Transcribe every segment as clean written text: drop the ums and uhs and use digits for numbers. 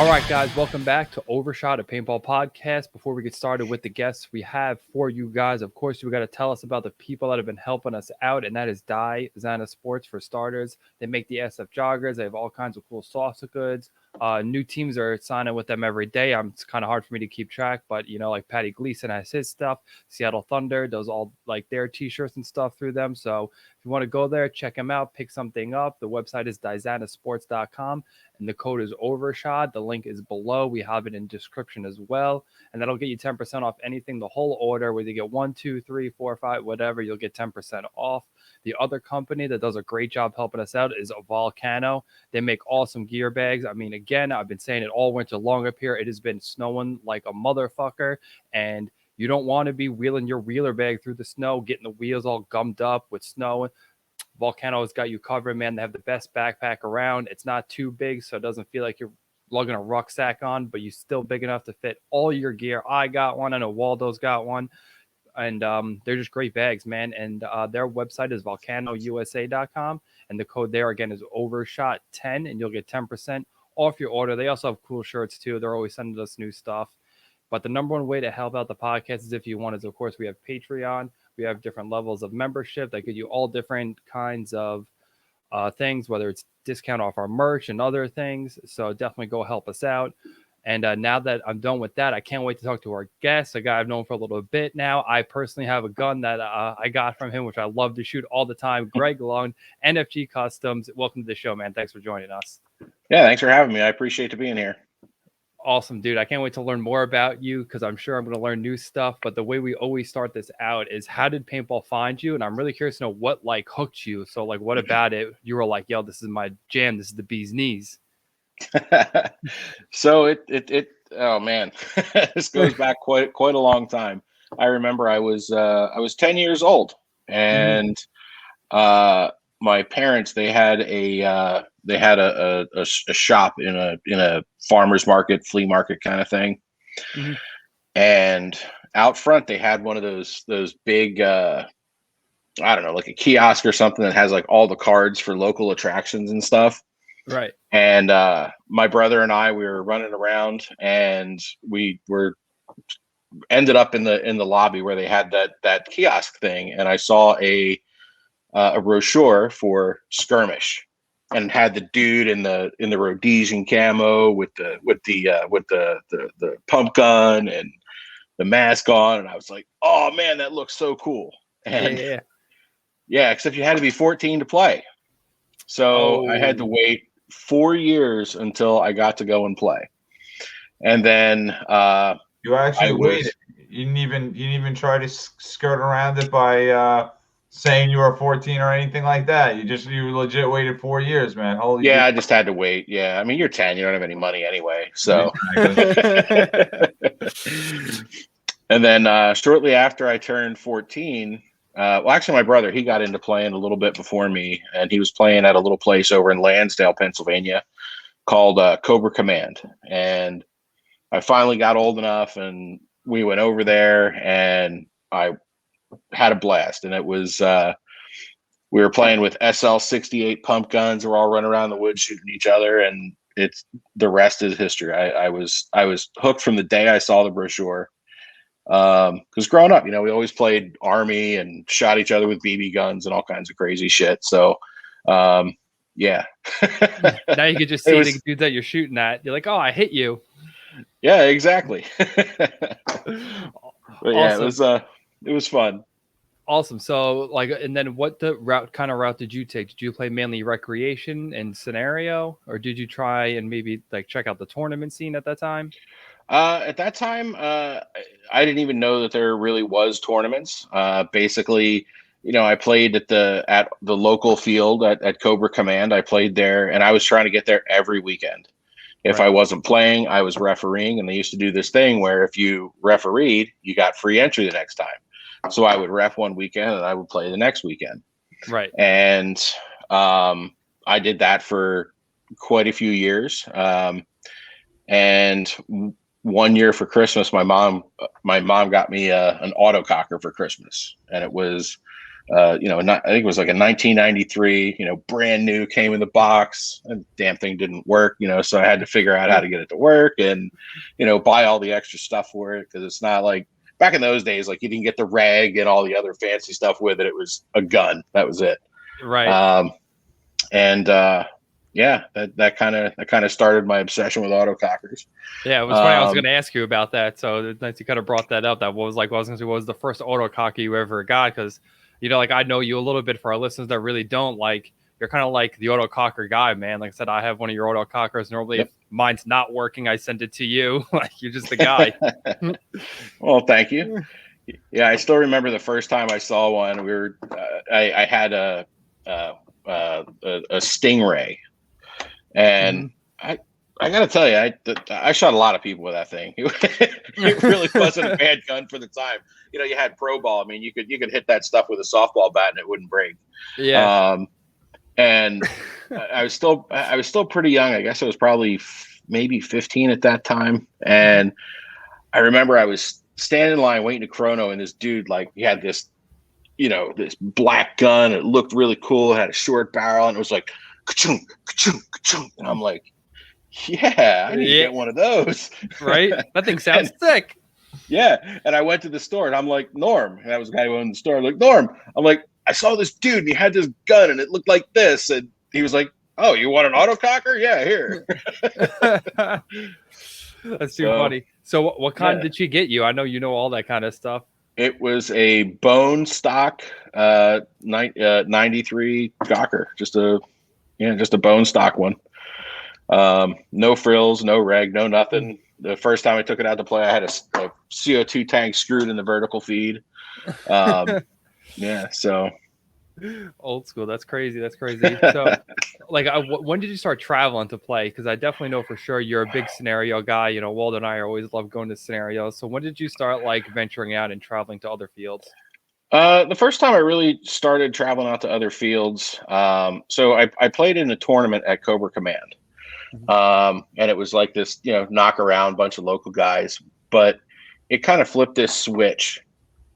All right, guys, welcome back to Overshot, a paintball podcast. Before we get started with the guests we have for you guys, of course, we got to tell us about the people that have been helping us out, and that is Designer Sports for starters. They make the SF joggers. They have all kinds of cool soft goods. New teams are signing with them every day. It's kind of hard for me to keep track, but like Patty Gleason has his stuff. Seattle Thunder does all like their t-shirts and stuff through them. So if you want to go there, check them out, pick something up. The website is designersports.com. And the code is Overshot. The link is below. We have it in description as well. And that'll get you 10% off anything, the whole order, whether you get 1, 2, 3, 4, 5, whatever, you'll get 10% off. The other company that does a great job helping us out is Volcano. They make awesome gear bags. I mean, again, I've been saying it all winter long up here. It has been snowing like a motherfucker. And you don't want to be wheeling your wheeler bag through the snow, getting the wheels all gummed up with snow. Volcano has got you covered, man. They have the best backpack around. It's not too big, so it doesn't feel like you're lugging a rucksack on, but you're still big enough to fit all your gear. I got one. I know Waldo's got one. And they're just great bags, man. And their website is volcanousa.com. And the code there, again, is Overshot10, and you'll get 10% off your order. They also have cool shirts, too. They're always sending us new stuff. But the number one way to help out the podcast is if you want is, of course, we have Patreon. We have different levels of membership that give you all different kinds of things, whether it's discount off our merch and other things. So definitely go help us out. And now that I'm done with that, I can't wait to talk to our guest, a guy I've known for a little bit now. I personally have a gun that I got from him, which I love to shoot all the time. Greg Lund, NFG Customs. Welcome to the show, man. Thanks for joining us. Yeah, thanks for having me. I appreciate being here. Awesome, dude. I can't wait to learn more about you because I'm sure I'm going to learn new stuff. But the way we always start this out is, how did paintball find you? And I'm really curious to know what hooked you. So what about it? You were like, yo, this is my jam. This is the bee's knees. So it oh man, this goes back quite a long time. I remember I was 10 years old, and my parents, they had a shop in a farmer's market, flea market kind of thing. Mm-hmm. And out front they had one of those big I don't know, like a kiosk or something that has like all the cards for local attractions and stuff. Right. And my brother and I, we were running around, and we were ended up in the lobby where they had that kiosk thing, and I saw a brochure for skirmish, and it had the dude in the Rhodesian camo with the pump gun and the mask on, and I was like, oh man, that looks so cool. And yeah, except you had to be 14 to play, so I had to wait 4 years until I got to go and play. And then you actually waited. You didn't even try to skirt around it by saying you were 14 or anything like that. You legit waited 4 years, man. Holy yeah, I just had to wait. Yeah, I mean, you're 10, you don't have any money anyway, so. And then shortly after I turned 14, well, actually, my brother, he got into playing a little bit before me, and he was playing at a little place over in Lansdale, Pennsylvania, called Cobra Command. And I finally got old enough, and we went over there, and I had a blast. And it was we were playing with SL-68 pump guns. We're all running around the woods shooting each other, and the rest is history. I was hooked from the day I saw the brochure. Because growing up, we always played Army and shot each other with BB guns and all kinds of crazy shit. So, yeah. Now you could just see the dude that you're shooting at. You're like, oh, I hit you. Yeah, exactly. But yeah, awesome. It was fun. Awesome. So, and then what kind of route did you take? Did you play mainly recreation and scenario, or did you try and maybe check out the tournament scene at that time? At that time, I didn't even know that there really was tournaments. Basically, I played at the local field at Cobra Command. I played there, and I was trying to get there every weekend. If I wasn't playing, I was refereeing, and they used to do this thing where if you refereed, you got free entry the next time. So I would ref one weekend, and I would play the next weekend. Right. And I did that for quite a few years. And one year for Christmas, my mom got me an autococker for Christmas, and it was I think it was like a 1993, brand new, came in the box, and the damn thing didn't work, so I had to figure out how to get it to work and, buy all the extra stuff for it. Cause it's not like back in those days, like you didn't get the rag and all the other fancy stuff with it. It was a gun. That was it. Right. Yeah, that kind of started my obsession with autocockers. Yeah, it was funny. I was going to ask you about that. So it's nice you kind of brought that up. That was like, I was going to say, what was the first autococker you ever got? Because, like I know you a little bit. For our listeners that really don't, like, you're kind of like the autococker guy, man. Like I said, I have one of your autocockers. Normally, if mine's not working, I send it to you. Like, you're just the guy. Well, thank you. Yeah, I still remember the first time I saw one. We were, I had a Stingray, and I got to tell you, I shot a lot of people with that thing. It really wasn't a bad gun for the time. You had pro ball. I mean, you could hit that stuff with a softball bat and it wouldn't break. Yeah. And I was still pretty young. I guess I was probably maybe 15 at that time. And I remember I was standing in line waiting to chrono, and this dude, like, he had this, this black gun. It looked really cool. It had a short barrel, and it was like, ka-chung, ka-chung, ka-chung. And I'm like, yeah, I need to get one of those. Right? That thing sounds sick. Yeah. And I went to the store, and I'm like, Norm. And that was the guy who owned the store. I'm like, Norm. I'm like, I saw this dude, and he had this gun, and it looked like this. And he was like, oh, you want an autococker? Yeah, here. That's too funny. So what kind did she get you? I know you know all that kind of stuff. It was a bone stock 93 Gawker. Just a bone stock one. No frills, no reg, no nothing. The first time I took it out to play, I had a CO2 tank screwed in the vertical feed. So old school. That's crazy. So, like, when did you start traveling to play? Because I definitely know for sure you're a big scenario guy. Waldo and I always love going to scenarios. So when did you start, like, venturing out and traveling to other fields? The first time I really started traveling out to other fields, so I played in a tournament at Cobra Command. And it was like this, knock around bunch of local guys, but it kind of flipped this switch,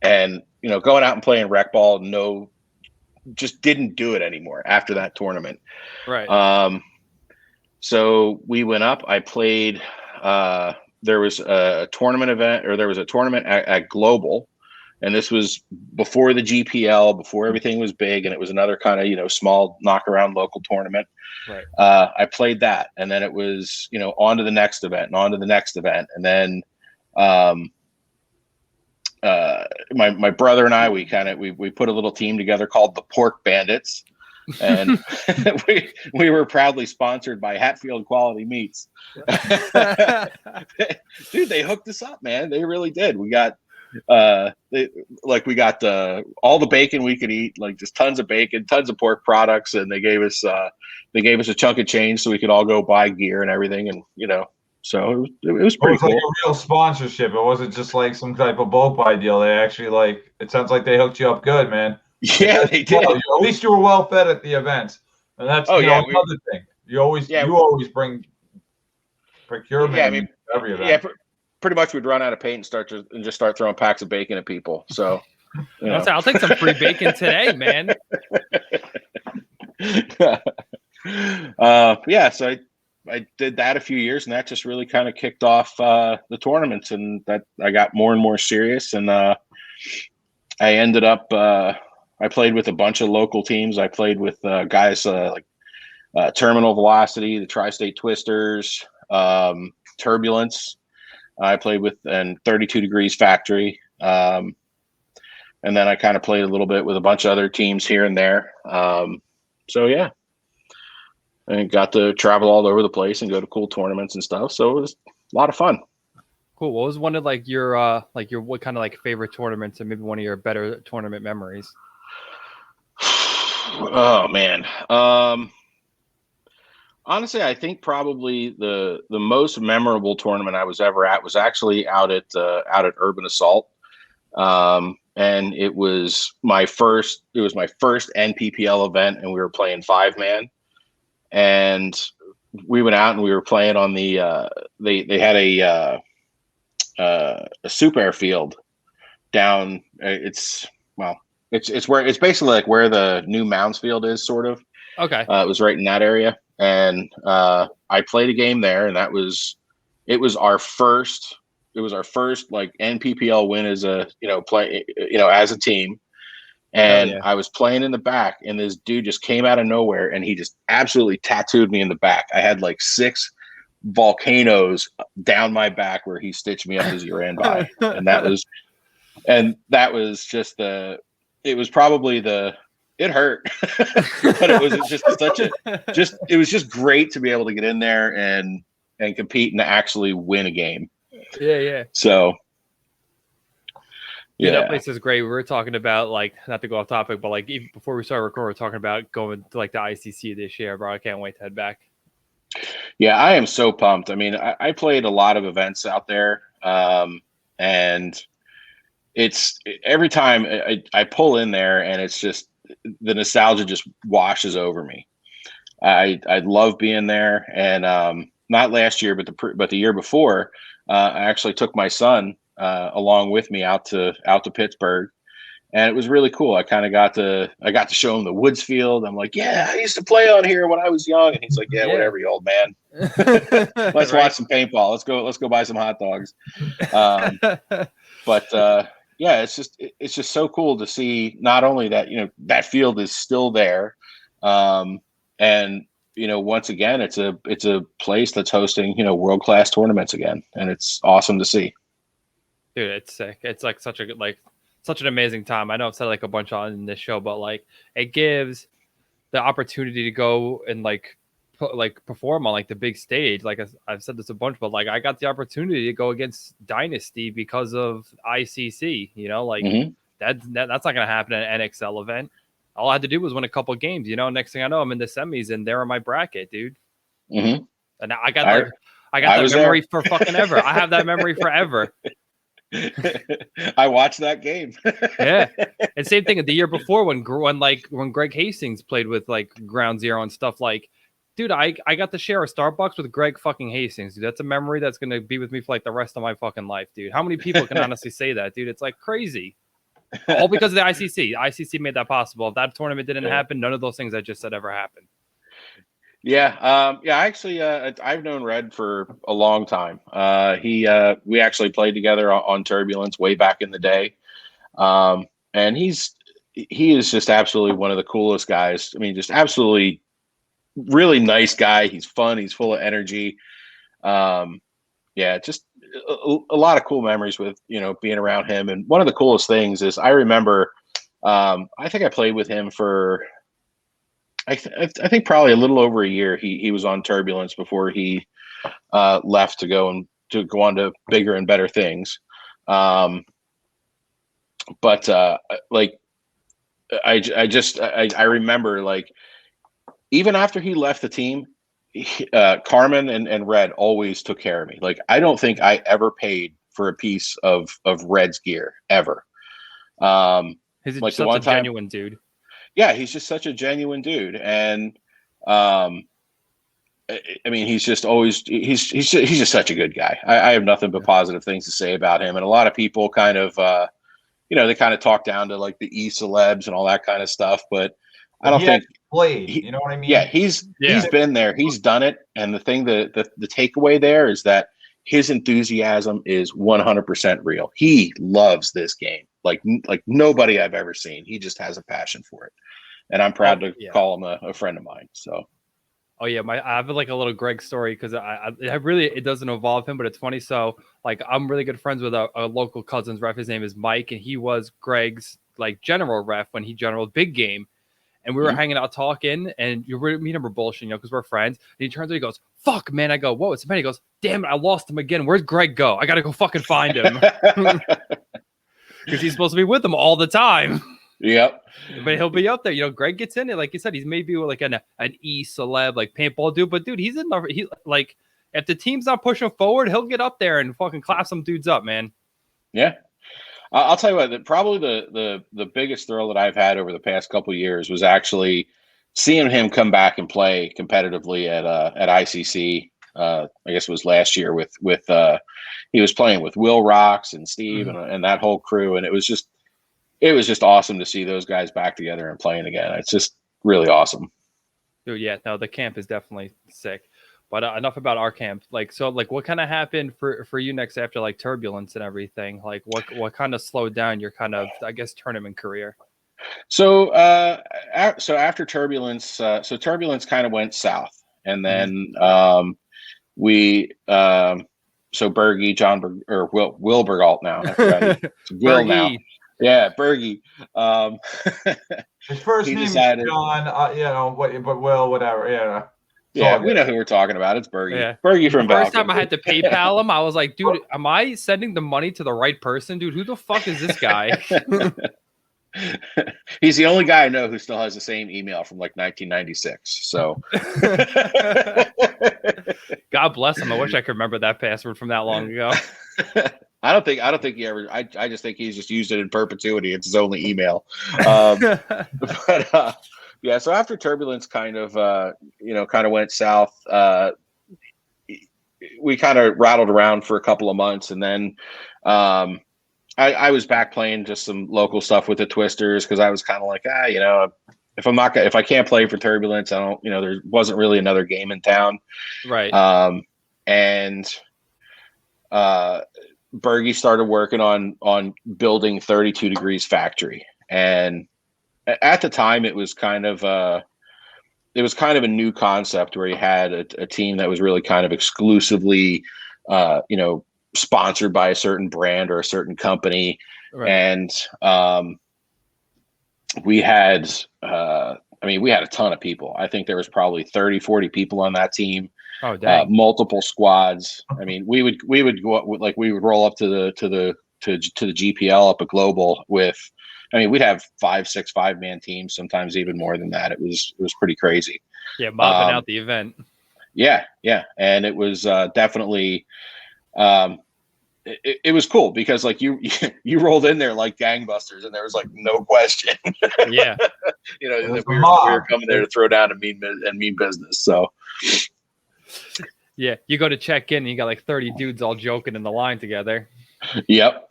and, going out and playing rec ball, just didn't do it anymore after that tournament. Right. So we went up, I played, there was a tournament event, or there was a tournament at Global, and this was before the GPL, before everything was big. And it was another kind of, small knock around local tournament. Right. I played that, and then it was, on to the next event and on to the next event. And then, my brother and I, we put a little team together called the Pork Bandits, and we were proudly sponsored by Hatfield Quality Meats. Dude, they hooked us up, man. They really did. We got all the bacon we could eat, like just tons of bacon, tons of pork products, and they gave us a chunk of change so we could all go buy gear and everything, and so it was pretty cool. Like a real sponsorship. It wasn't just like some type of boat buy deal. They actually, it sounds like they hooked you up good, man. Yeah, they did. Well, at least you were well fed at the events, and that's another thing. You always bring procurement. Yeah, I mean, every event. Yeah, pretty much we'd run out of paint and just start throwing packs of bacon at people. So, I'll take some free bacon today, man. So I did that a few years, and that just really kind of kicked off the tournaments, and that I got more and more serious, and I ended up I played with a bunch of local teams. I played with guys like Terminal Velocity, the Tri-State Twisters, Turbulence. I played with, and 32 Degrees Factory. And then I kind of played a little bit with a bunch of other teams here and there. So yeah, and got to travel all over the place and go to cool tournaments and stuff. So it was a lot of fun. Cool. What was one of your what kind of favorite tournaments, and maybe one of your better tournament memories? Oh man. Honestly, I think probably the most memorable tournament I was ever at was actually out at Urban Assault. And it was my first NPPL event, and we were playing 5-man, and we went out and we were playing on the they had a super airfield down. It's It's basically like where the new Mounds Field is, sort of. Okay. It was right in that area, and I played a game there, and it was our first like NPPL win as a as a team. And yeah. I was playing in the back, and this dude just came out of nowhere, and he just absolutely tattooed me in the back. I had like 6 volcanoes down my back where he stitched me up as he ran by, and that was just it was probably it hurt, but it was just it was just great to be able to get in there and compete and actually win a game. Yeah. So. Yeah, that place is great. We were talking about, like, not to go off topic, but like even before we started recording, we were talking about going to like the ICC this year, bro. I can't wait to head back. Yeah, I am so pumped. I mean, I played a lot of events out there, and it's every time I pull in there, and it's just the nostalgia just washes over me. I love being there, and not last year, but the year before, I actually took my son along with me out to Pittsburgh, and it was really cool. I got to show him the Woods Field. I'm like, yeah, I used to play on here when I was young, and he's like, yeah. Whatever, you old man. Let's watch some paintball. Let's go buy some hot dogs. But yeah, it's just so cool to see not only that that field is still there, and once again it's a place that's hosting world-class tournaments again, and it's awesome to see. Dude, it's sick. It's like such an amazing time. I know I've said like a bunch on this show, but like it gives the opportunity to go and like perform on like the big stage. Like I've said this a bunch, but like I got the opportunity to go against Dynasty because of ICC. That's not gonna happen at an NXL event. All I had to do was win a couple of games. Next thing I know, I'm in the semis and they're in my bracket, dude. Mm-hmm. And I got that memory for fucking ever. I have that memory forever. I watched that game. Yeah, and same thing the year before when Greg Hastings played with like Ground Zero and stuff. Like, dude, I got to share a Starbucks with Greg fucking Hastings, dude. That's a memory that's gonna be with me for like the rest of my fucking life, dude. How many people can honestly say that, dude? It's like crazy. All because of the ICC. The ICC made that possible. If that tournament didn't happen, none of those things I just said ever happened. Yeah. Actually, I've known Red for a long time. We actually played together on Turbulence way back in the day. And he is just absolutely one of the coolest guys. I mean, just absolutely really nice guy. He's fun. He's full of energy. Just a lot of cool memories with, being around him. And one of the coolest things is I remember, I think I played with him for, I think probably a little over a year. He was on Turbulence before he left to go on to bigger and better things. But like I remember, like, even after he left the team, Carmen and Red always took care of me. Like, I don't think I ever paid for a piece of Red's gear ever. He's like such a genuine dude. Yeah, he's just such a genuine dude, and I mean, he's just always he's just such a good guy. I have nothing but positive things to say about him, and a lot of people kind of they kind of talk down to like the celebs and all that kind of stuff, but I don't think played. You know what I mean? Yeah, he's been there, he's done it, and the thing the takeaway there is that his enthusiasm is 100% real. He loves this game like nobody I've ever seen. He just has a passion for it, and I'm proud to call him a friend of mine. So, I have like a little Greg story because it doesn't involve him, but it's funny. So, like, I'm really good friends with a local Cousins ref. His name is Mike, and he was Greg's like general ref when he generaled big game. And we were hanging out talking, and me and him were bullshitting, because we're friends. And he turns to me, he goes, "Fuck, man." I go, "Whoa, it's He goes, "Damn it, I lost him again. Where'd Greg go? I got to go fucking find him." Because he's supposed to be with him all the time. Yep. But he'll be up there. Greg gets in it. Like you said, he's maybe like an celeb, like paintball dude. But, dude, he's in the – like, if the team's not pushing forward, he'll get up there and fucking clap some dudes up, man. Yeah. I'll tell you what, probably the biggest thrill that I've had over the past couple of years was actually seeing him come back and play competitively at ICC. I guess it was last year with he was playing with Will Rocks and Steve and that whole crew, and it was just it was just awesome to see those guys back together and playing again. It's just really awesome. Dude, yeah, no, the camp is definitely sick. But enough about our camp. Like, so, like, what kind of happened for you next after like turbulence and everything? Like, what kind of slowed down your kind of, I guess, tournament career? So, so after turbulence, so turbulence kind of went south, and then we, so Bergie, or Will Bergalt now. I forgot it's Will now. Yeah, Bergie. His first name is John. But Will, whatever. Yeah. Yeah, we know who we're talking about. It's Bergie. Yeah. Bergie from First time I had to PayPal him, I was like, dude, am I sending the money to the right person? Dude, who the fuck is this guy? He's the only guy I know who still has the same email from like 1996. So God bless him. I wish I could remember that password from that long ago. I don't think he ever. I just think he's just used it in perpetuity. It's his only email. But yeah. So after turbulence kind of went south. We kind of rattled around for a couple of months, and then I was back playing just some local stuff with the Twisters because I was kind of like, if I can't play for turbulence, I don't. There wasn't really another game in town, right? And Bergie started working on building 32 Degrees Factory, and at the time it was kind of a new concept where you had a team that was really kind of exclusively sponsored by a certain brand or a certain company. Right. And we had a ton of people. I think there was probably 30-40 people on that team. Oh, dang. Multiple squads. I mean, we would go like we would roll up to the GPL up at Global with. I mean, we'd have 5-6 5-man teams, sometimes even more than that. It was pretty crazy. Yeah, mobbing out the event. Yeah, and it was definitely. It was cool because like you rolled in there like gangbusters, and there was like no question. Yeah, we were coming there to throw down and mean business. So. Yeah, you go to check in, and you got like 30 dudes all joking in the line together. Yep.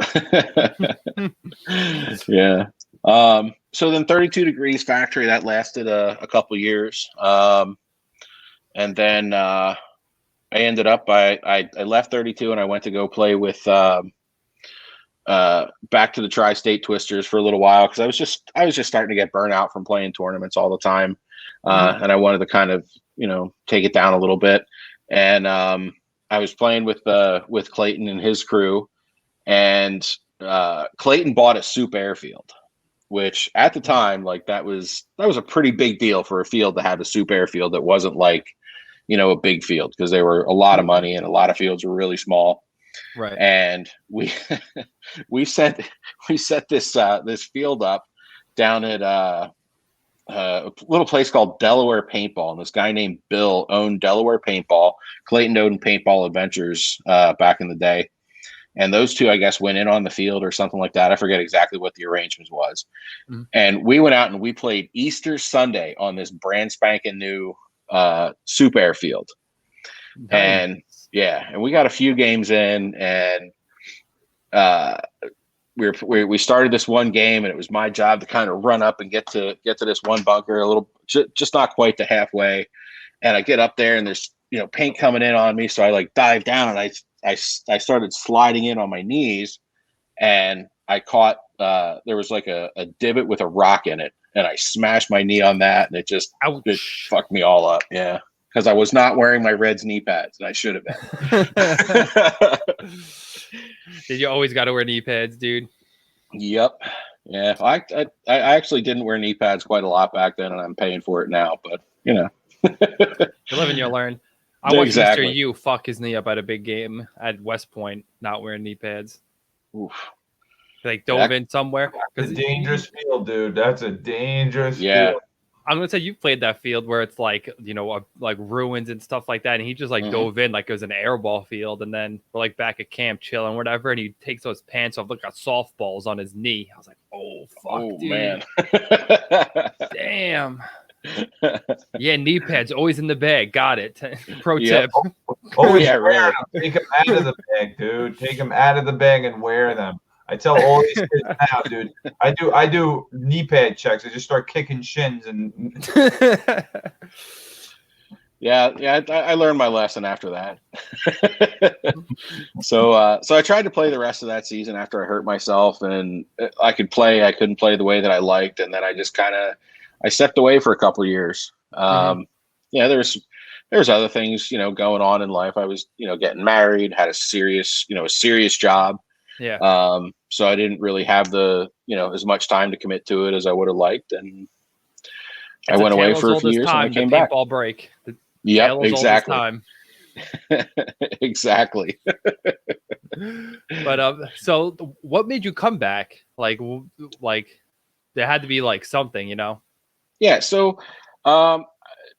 Yeah. So then 32 Degrees Factory, that lasted a couple years. And then I ended up I left 32 and I went to go play with back to the Tri-State Twisters for a little while because I was just starting to get burnt out from playing tournaments all the time. And I wanted to kind of, take it down a little bit. And I was playing with Clayton and his crew. And Clayton bought a soup airfield, which at the time, like that was a pretty big deal for a field to have a soup airfield that wasn't like, a big field because they were a lot of money and a lot of fields were really small. Right. And we set this field up down at a little place called Delaware Paintball, and this guy named Bill owned Delaware Paintball. Clayton owned Paintball Adventures back in the day. And those two, I guess, went in on the field or something like that. I forget exactly what the arrangement was. Mm-hmm. And we went out and we played Easter Sunday on this brand spanking new soup airfield. Nice. And we got a few games in, and we started this one game, and it was my job to kind of run up and get to this one bunker a little, just not quite to halfway. And I get up there, and there's paint coming in on me, so I like dive down and I started sliding in on my knees, and I caught there was like a divot with a rock in it, and I smashed my knee on that, and it fucked me all up. Yeah, because I was not wearing my Reds knee pads, and I should have been. Did you always got to wear knee pads, dude? Yep. Yeah, I actually didn't wear knee pads quite a lot back then, and I'm paying for it now. But you live and you'll learn. I watched Mr. U fuck his knee up at a big game at West Point, not wearing knee pads. Oof. Like dove in somewhere. It's a dangerous field, dude. That's a dangerous field. I'm gonna say you played that field where it's like, like ruins and stuff like that, and he just like dove in like it was an airball field, and then we're like back at camp chilling, whatever, and he takes those pants off, got softballs on his knee. I was like, oh fuck, dude. Man. Damn. Yeah, knee pads always in the bag. Got it. Pro tip. Always wear them. Take them out of the bag, dude. Take them out of the bag and wear them. I tell all these kids now, dude. I do knee pad checks. I just start kicking shins and. Yeah. I learned my lesson after that. So I tried to play the rest of that season after I hurt myself, and I could play. I couldn't play the way that I liked, and then I just I stepped away for a couple of years. Yeah, there's other things, going on in life. I was, getting married, had a serious job. Yeah. So I didn't really have as much time to commit to it as I would have liked, and I went away for a few years and I came back. Paintball break. Yep, exactly. Time. Exactly. But so what made you come back? Like there had to be like something, Yeah. So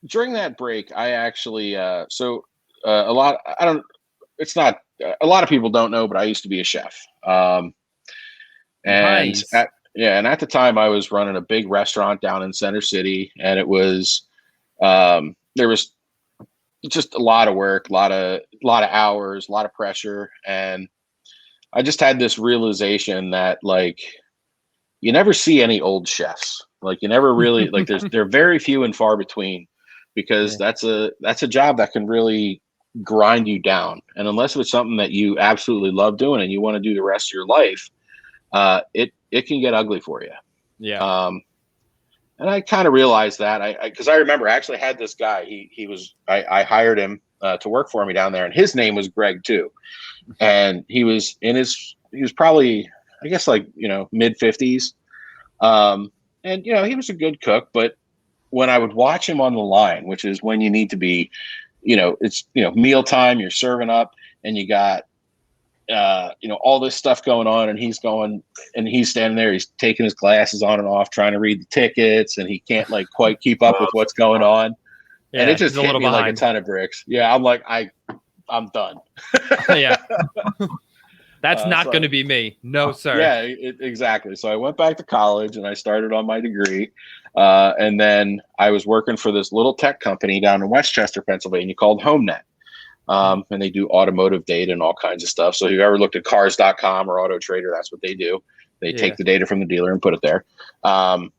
during that break, I actually a lot. I don't. It's not a lot of people don't know, but I used to be a chef. And nice. at the time, I was running a big restaurant down in Center City, and it was there was just a lot of work, a lot of hours, a lot of pressure, and I just had this realization that like you never see any old chefs. Like you never really like they're very few and far between, because that's a job that can really grind you down, and unless it's something that you absolutely love doing and you want to do the rest of your life, it can get ugly for you. Yeah. And I kind of realized that because I remember I actually had this guy. I hired him to work for me down there, and his name was Greg too. And he was probably, I guess, like, mid-50s. And, he was a good cook, but when I would watch him on the line, which is when you need to be, it's, mealtime, you're serving up, and you got, all this stuff going on, and he's standing there, he's taking his glasses on and off, trying to read the tickets, and he can't like quite keep up with what's going on. Yeah, and it just hit me like a ton of bricks. Yeah. I'm like, I'm done. Yeah. That's not going to be me. No, sir. Yeah, exactly. So I went back to college and I started on my degree. And then I was working for this little tech company down in Westchester, Pennsylvania called HomeNet. And they do automotive data and all kinds of stuff. So if you ever looked at cars.com or Auto Trader, that's what they do. They take the data from the dealer and put it there. So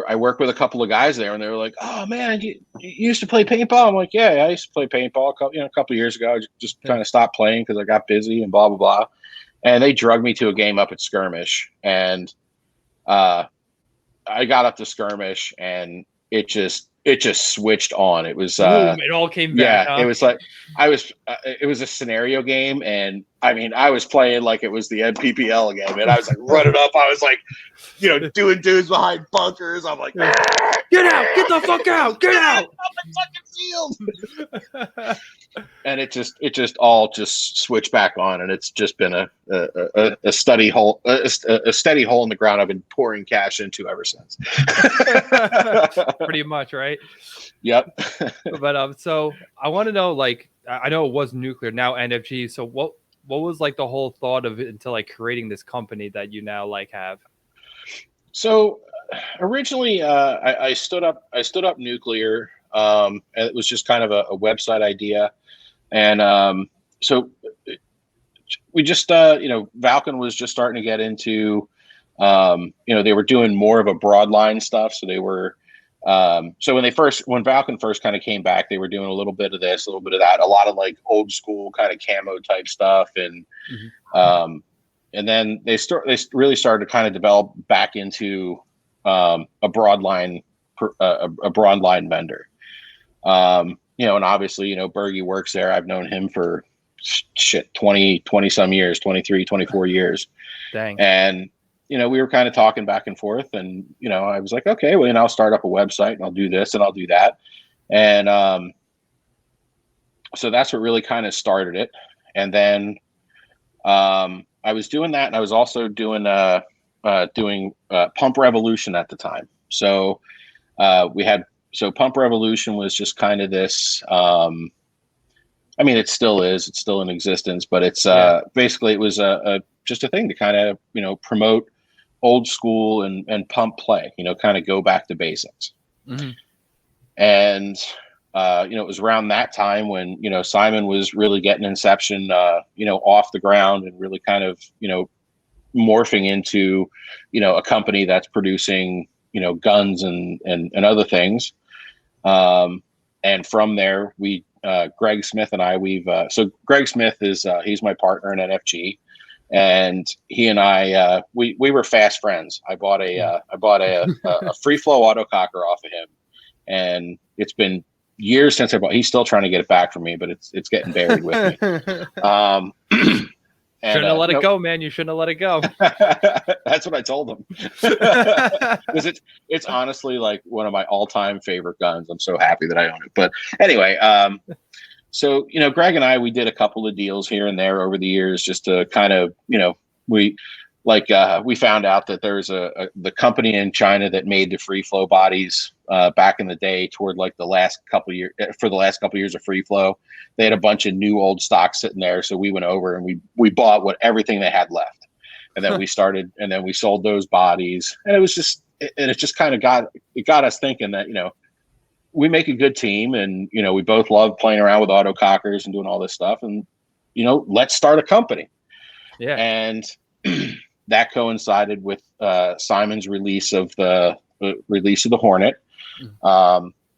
I worked with a couple of guys there, and they were like, "Oh man, you used to play paintball?" I'm like, "Yeah, I used to play paintball a couple of years ago. I just kind of stopped playing because I got busy and blah blah blah." And they drugged me to a game up at Skirmish, and I got up to Skirmish, and it just switched on. It was boom, it all came back. Yeah, It was like it was a scenario game, and I mean, I was playing like it was the NPPL game, and I was like running up. I was like, doing dudes behind bunkers. I'm like, get out, get the fuck out, get out. I'm fucking field. And it just all switched back on, and it's just been a steady hole in the ground I've been pouring cash into ever since. Pretty much, right? Yep. But so I want to know, like, I know it was nuclear, now NFG. So what was like the whole thought of it into like creating this company that you now like have? So originally, I stood up nuclear. And it was just kind of a website idea. And so we just, Valken was just starting to get into, they were doing more of a broadline stuff. So they were, so when Valken first kind of came back, they were doing a little bit of this, a little bit of that, a lot of like old school kind of camo type stuff. And, and then they really started to kind of develop back into, a broadline vendor. And obviously, Bergie works there. I've known him for 20 some years, 23, 24 years. Dang. And, we were kind of talking back and forth, and, I was like, okay, well, I'll start up a website and I'll do this and I'll do that. And, so that's what really kind of started it. And then, I was doing that, and I was also doing Pump Revolution at the time. So, Pump Revolution was just kind of this, I mean, it still is, it's still in existence, but it's basically it was just a thing to kind of, promote old school and pump play, kind of go back to basics. And it was around that time when, Simon was really getting Inception, off the ground and really kind of, morphing into, a company that's producing, guns and other things. And from there, Greg Smith and I, so Greg Smith is, he's my partner in NFG, and he and I, we were fast friends. I bought a free flow autococker off of him, and it's been years since he's still trying to get it back from me, but it's getting buried with me. Shouldn't have let it go, man. You shouldn't have let it go. That's what I told him. Because it's honestly like one of my all-time favorite guns. I'm so happy that I own it. But anyway, so Greg and I, we did a couple of deals here and there over the years, just to kind of, we found out that there's the company in China that made the free flow bodies back in the day, toward like the last couple of years of free flow. They had a bunch of new old stock sitting there, so we went over and we bought everything they had left, and then we sold those bodies, and it just kind of got us thinking that we make a good team, and we both love playing around with autocockers and doing all this stuff, and let's start a company. Yeah. And that coincided with Simon's release of the Hornet.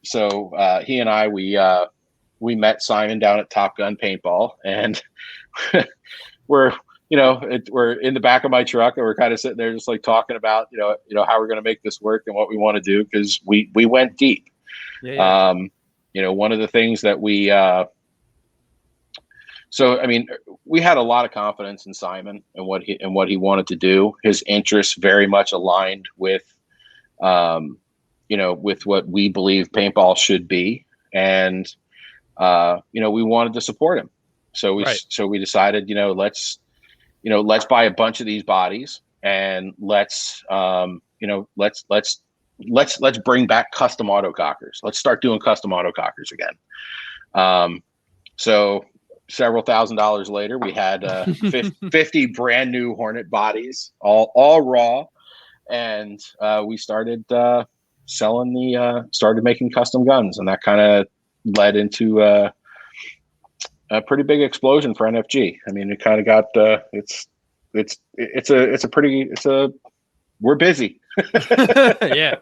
So he and I, we met Simon down at Top Gun Paintball, and we're in the back of my truck, and we're kind of sitting there just like talking about how we're going to make this work and what we want to do, because we went deep. Yeah. One of the things that we we had a lot of confidence in Simon and what he wanted to do. His interests very much aligned with with what we believe paintball should be, and we wanted to support him. So we decided, let's buy a bunch of these bodies, and let's bring back custom autocockers. Let's start doing custom autocockers again. So several $1,000s later, we had 50 brand new Hornet bodies, all raw, and we started started making custom guns, and that kind of led into a pretty big explosion for NFG. I mean, it kind of got we're busy. Yeah.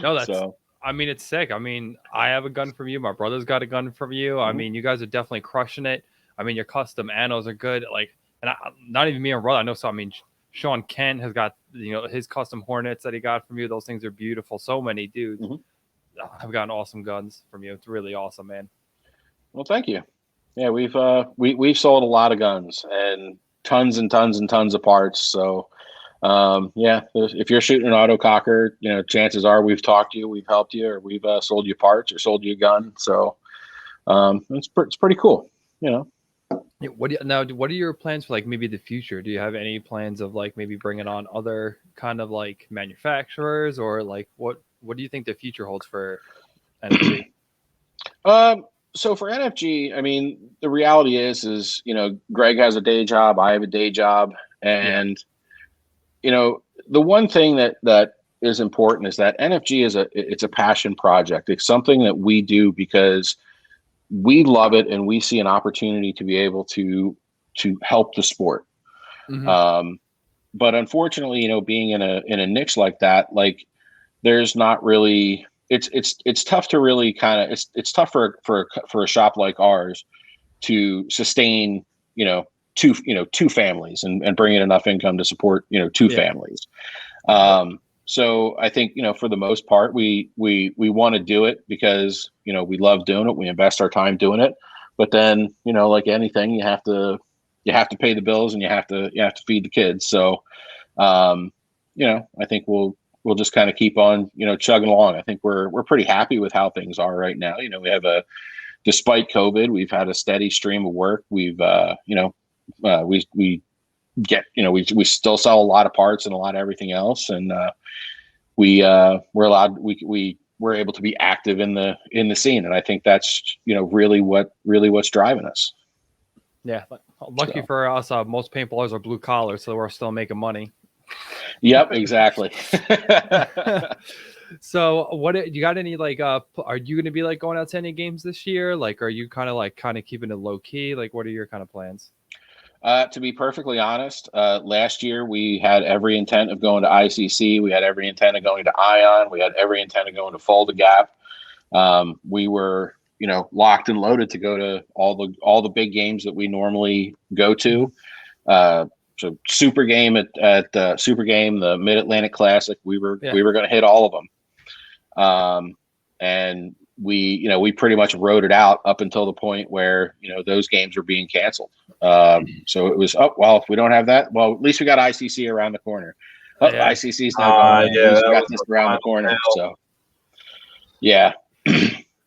No, it's sick. I mean, I have a gun from you. My brother's got a gun from you. Mm-hmm. I mean, you guys are definitely crushing it. I mean, your custom annos are good. Like, and not even me and brother, I know. So I mean, Sean Kent has got his custom Hornets that he got from you. Those things are beautiful. So many dudes have gotten awesome guns from you. It's really awesome, man. Well, thank you. Yeah, we've sold a lot of guns and tons and tons and tons of parts. So if you're shooting an autococker, chances are we've talked to you, we've helped you, or we've sold you parts or sold you a gun. So it's pretty cool. What are your plans for like maybe the future? Do you have any plans of like maybe bringing on other kind of like manufacturers, or like what do you think the future holds for NFG? So for NFG, I mean, the reality is Greg has a day job, I have a day job, and the one thing that is important is that NFG it's a passion project. It's something that we do because we love it, and we see an opportunity to be able to help the sport. Mm-hmm. But unfortunately, being in a niche like that, like there's not really, it's tough to really kind of, it's tough for a shop like ours to sustain, two families and bring in enough income to support, two families. So I think, for the most part, we want to do it because, we love doing it. We invest our time doing it. But then, like anything, you have to pay the bills, and you have to feed the kids. So, I think we'll just kind of keep on, chugging along. I think we're pretty happy with how things are right now. We have despite COVID, we've had a steady stream of work. We've, we still sell a lot of parts and a lot of everything else. And, we're able to be active in the scene. And I think that's, really what's driving us. Yeah. Lucky for us, most paintballers are blue collar, so we're still making money. Yep, exactly. So what you got any like are you going to be like going out to any games this year? Like are you kind of keeping it low key? Like what are your kind of plans? To be perfectly honest, last year we had every intent of going to ICC. We had every intent of going to Ion. We had every intent of going to Fold the Gap. We were, locked and loaded to go to all the big games that we normally go to. So Super Game at Super Game, the Mid Atlantic Classic, we were going to hit all of them. And we pretty much rode it out up until the point where, those games were being canceled. So it was, if we don't have that, well, at least we got ICC around the corner. ICC's not going. At least we got this around the corner. So, yeah.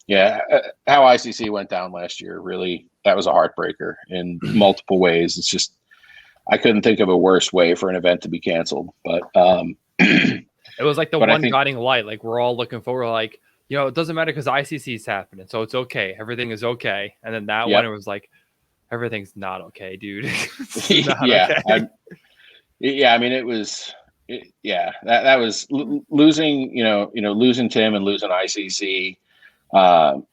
Yeah. How ICC went down last year, really, that was a heartbreaker in multiple ways. It's just, I couldn't think of a worse way for an event to be canceled. But it was like the one guiding light. Like we're all looking forward, like, it doesn't matter because ICC is happening, so it's okay. Everything is okay. And then that one, it was like, everything's not okay, dude. Okay. I mean, it was, that was losing, losing Tim and losing ICC. To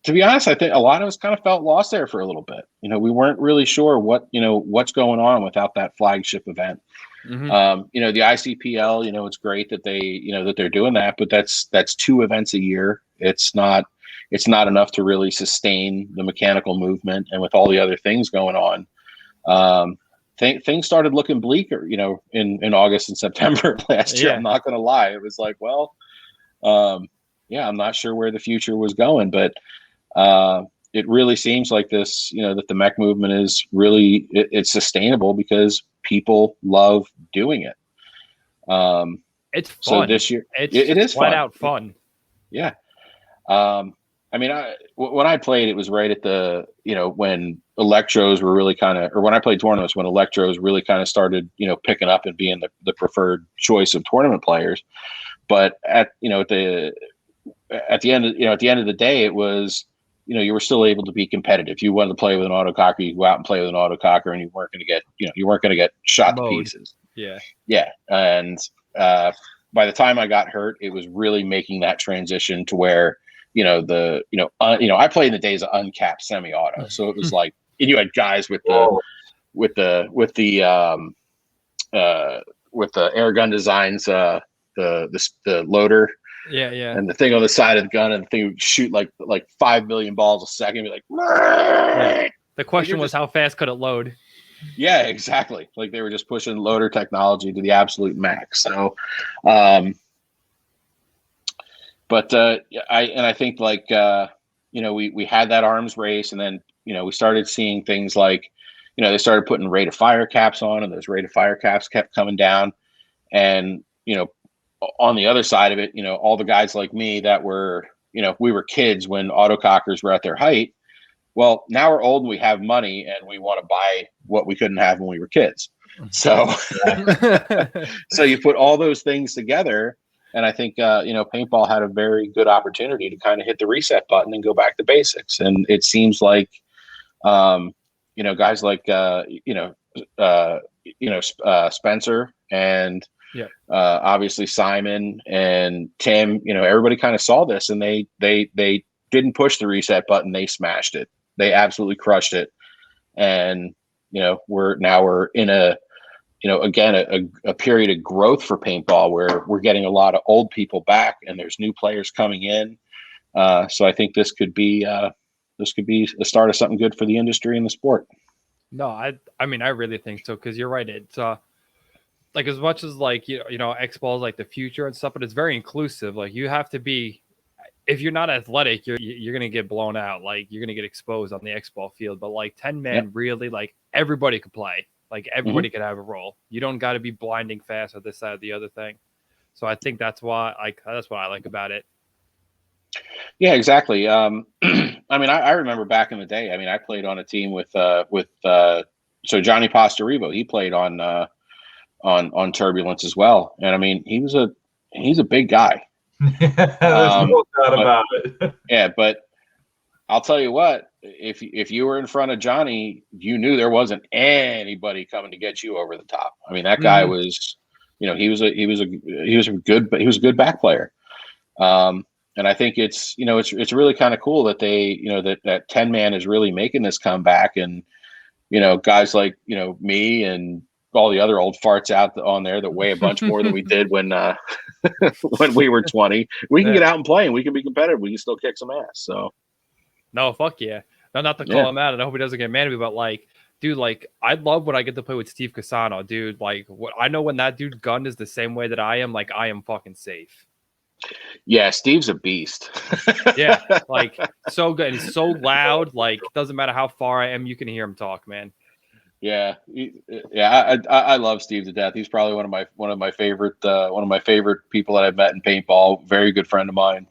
be honest, I think a lot of us kind of felt lost there for a little bit. We weren't really sure what's going on without that flagship event. Mm-hmm. The ICPL, it's great that that they're doing that, but that's 2 events a year. It's not enough to really sustain the mechanical movement. And with all the other things going on, things started looking bleaker, in August and September last year. I'm not going to lie. It was like, I'm not sure where the future was going, but it really seems like this, that the mech movement is really, it's sustainable because people love doing it. It's fun. So this year, it is flat fun. Out fun. Yeah. I mean, when I played, it was right at the, when electros were really or when I played tournaments, when electros really kind of started, picking up and being the preferred choice of tournament players. But at the end of the day, it was, you were still able to be competitive. You wanted to play with an autococker, you go out and play with an autococker, and you weren't going to get shot to pieces. Yeah. Yeah. And by the time I got hurt, it was really making that transition to where, I played in the days of uncapped semi-auto. So it was like, and you had guys with the air gun designs, the loader. Yeah. And the thing on the side of the gun, and the thing would shoot like 5 million balls a second. Be like, yeah. The question was, how fast could it load? Yeah, exactly. Like they were just pushing loader technology to the absolute max. So, I think like, we had that arms race, and then, we started seeing things like, they started putting rate of fire caps on, and those rate of fire caps kept coming down. And, on the other side of it, all the guys like me that were, we were kids when autocockers were at their height. Well, now we're old and we have money and we want to buy what we couldn't have when we were kids. So, so you put all those things together, and I think, paintball had a very good opportunity to kind of hit the reset button and go back to basics. And it seems like, guys like, Spencer and, obviously Simon and Tim, everybody kind of saw this, and they didn't push the reset button. They smashed it. They absolutely crushed it. And, we're in a period of growth for paintball where we're getting a lot of old people back and there's new players coming in. So I think this could be a start of something good for the industry and the sport. No, I mean, I really think so. 'Cause you're right. It's, like as much as like, X ball is like the future and stuff, but it's very inclusive. Like you have to be, if you're not athletic, you're going to get blown out. Like you're going to get exposed on the X ball field, but like 10 man, really, like everybody could play, like everybody could have a role. You don't got to be blinding fast or this, that, or the other thing. So I think that's what I like about it. Yeah, exactly. I mean, I remember back in the day, I mean, I played on a team with so Johnny Pastorivo, he played on Turbulence as well. And I mean, he's a big guy. There's no doubt about it. Yeah, but I'll tell you what, if you were in front of Johnny, you knew there wasn't anybody coming to get you over the top. I mean, that guy was, he was a good back player. And I think it's really kind of cool that they, that 10 man is really making this comeback, and, guys like, me and all the other old farts out on there that weigh a bunch more than we did when when we were 20. We can get out and play, and we can be competitive. We can still kick some ass. So no, fuck yeah. No, not to call him out, and I hope he doesn't get mad at me, but like, dude, like, I love when I get to play with Steve Casano, dude. Like, I know when that dude gun is the same way that I am, like, I am fucking safe. Yeah, Steve's a beast. Yeah, like, so good. And he's so loud. Like, doesn't matter how far I am, you can hear him talk, man. Yeah, I love Steve to death. He's probably one of my favorite people that I've met in paintball. Very good friend of mine.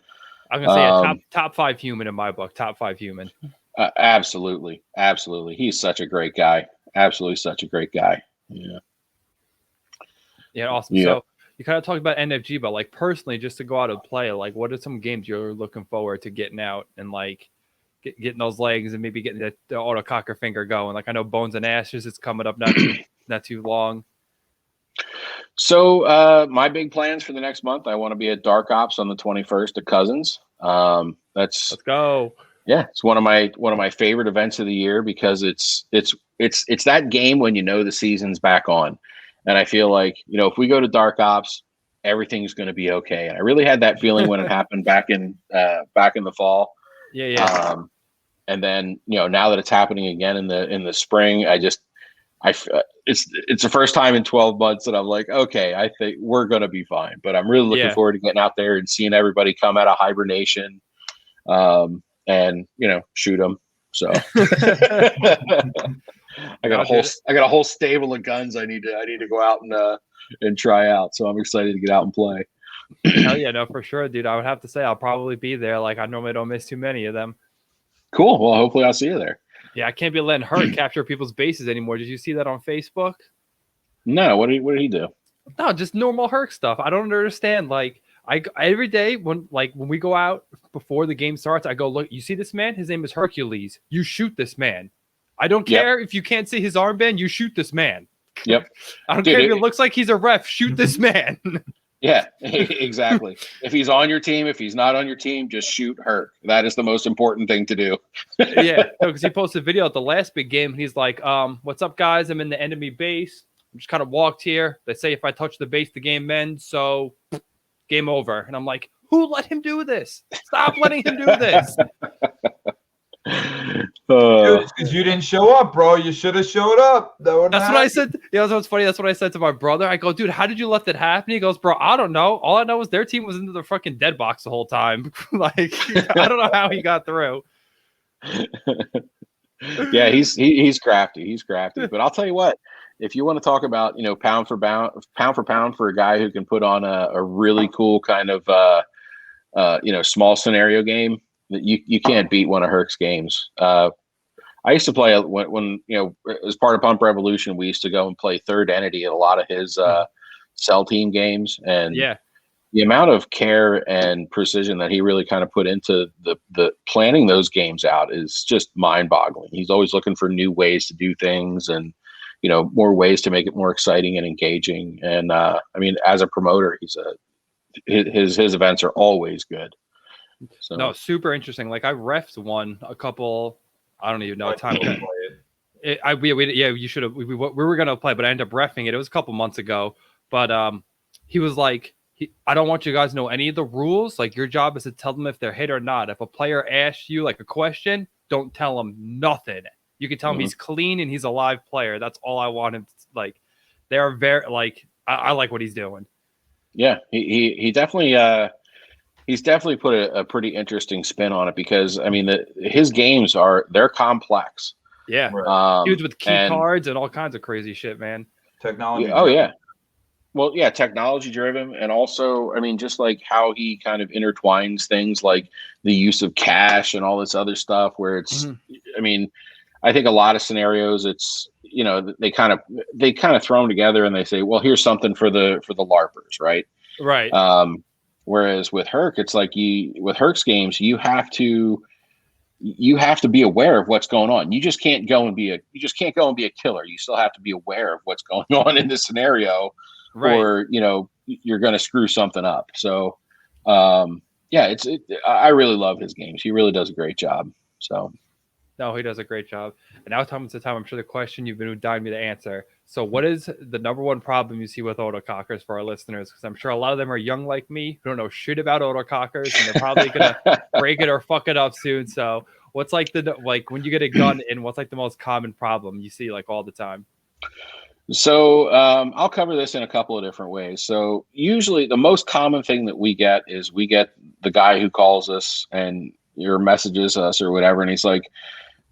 I'm gonna say top 5 human in my book. Top 5 human. Absolutely. He's such a great guy. Absolutely, such a great guy. Yeah. Yeah, awesome. Yeah. So you kind of talked about NFG, but like personally, just to go out and play, like what are some games you're looking forward to getting out and like getting those legs and maybe getting the Autococker finger going? Like I know Bones and Ashes is coming up not too long. So my big plans for the next month, I want to be at Dark Ops on the 21st at Cousins. Let's go. Yeah, it's one of my favorite events of the year because it's that game when the season's back on. And I feel like, if we go to Dark Ops, everything's going to be okay. And I really had that feeling when it happened back in the fall. Yeah. And then, now that it's happening again in the spring, it's the first time in 12 months that I'm like, okay, I think we're going to be fine. But I'm really looking forward to getting out there and seeing everybody come out of hibernation, and shoot them. So I got a whole stable of guns I need to go out and try out. So I'm excited to get out and play. Hell yeah, no, for sure, dude. I would have to say I'll probably be there. Like I normally don't miss too many of them. Cool. Well, hopefully I'll see you there. Yeah, I can't be letting Hurt capture people's bases anymore. Did you see that on Facebook? No. What did he do? No, just normal Herc stuff. I don't understand. Like I every day when we go out before the game starts, I go, look, you see this man? His name is Hercules. You shoot this man. I don't care if you can't see his armband. You shoot this man. Yep. I don't care if it looks like he's a ref. Shoot this man. Yeah, exactly. If he's on your team, if he's not on your team, just shoot Herc. That is the most important thing to do. Yeah, because he posted a video at the last big game. And he's like, what's up, guys? I'm in the enemy base. I'm just kind of walked here. They say if I touch the base, the game ends. So game over. And I'm like, who let him do this? Stop letting him do this. Because you didn't show up, bro. You should have showed up. That's what I said. Yeah, that's what's funny. That's what I said to my brother. I go, dude, how did you let that happen? He goes, bro, I don't know. All I know is their team was into the fucking dead box the whole time. Like, I don't know how he got through. Yeah, he's crafty. He's crafty. But I'll tell you what, if you want to talk about, pound for pound for a guy who can put on a really cool kind of small scenario game, that you can't beat one of Herc's games. I used to play when as part of Pump Revolution, we used to go and play Third Entity at a lot of his cell team games, and the amount of care and precision that he really kind of put into the planning those games out is just mind-boggling. He's always looking for new ways to do things and more ways to make it more exciting and engaging. And I mean, as a promoter, his events are always good. So. No, super interesting. Like I refed one a couple. I don't even know time. You should have. We were gonna play, but I ended up reffing it. It was a couple months ago. But he was like, I don't want you guys to know any of the rules. Like your job is to tell them if they're hit or not. If a player asks you like a question, don't tell him nothing. You can tell him he's clean and he's a live player. That's all I want him to, like. They are very like I like what he's doing. Yeah, he definitely. He's definitely put a pretty interesting spin on it because I mean his games they're complex. Yeah, dudes with key cards and all kinds of crazy shit, man. Technology. Oh yeah. Well, yeah, technology driven, and also I mean just like how he kind of intertwines things like the use of cash and all this other stuff. Where it's, I mean, I think a lot of scenarios it's they kind of throw them together and they say, well, here's something for the LARPers, right? Right. Whereas with Herc, it's like with Herc's games, you have to be aware of what's going on. You just can't go and be a killer. You still have to be aware of what's going on in the scenario. Right. or you're going to screw something up. So yeah, I really love his games. He really does a great job. So no, he does a great job. And now comes the time, I'm sure, the question you've been dying me to answer. So what is the number one problem you see with autocockers for our listeners? Because I'm sure a lot of them are young like me who don't know shit about autocockers, and they're probably gonna break it or fuck it up soon. So what's like when you get a gun in, what's like the most common problem you see like all the time? So I'll cover this in a couple of different ways. So usually the most common thing that we get is we get the guy who calls us and your messages us or whatever, and he's like,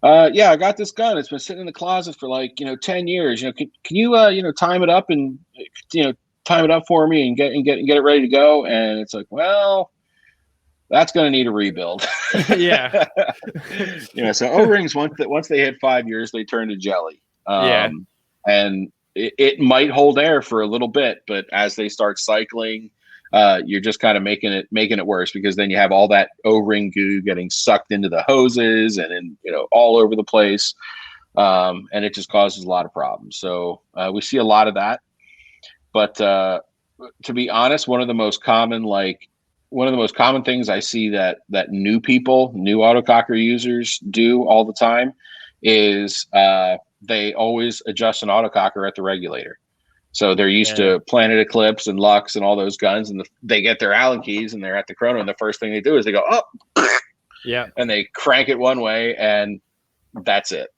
yeah, I got this gun. It's been sitting in the closet for like 10 years. Can you time it up and time it up for me and get it ready to go? And it's like, well, that's going to need a rebuild. Yeah. So O-rings, once they hit 5 years, they turn to jelly. Yeah. And it might hold air for a little bit, but as they start cycling, you're just kind of making it worse, because then you have all that O-ring goo getting sucked into the hoses and all over the place, and it just causes a lot of problems. So we see a lot of that. But to be honest, one of the most common things I see that new autococker users do all the time is they always adjust an autococker at the regulator. So they're used to Planet Eclipse and Lux and all those guns, and they get their Allen keys and they're at the chrono, and the first thing they do is they go, oh, yeah, and they crank it one way, and that's it.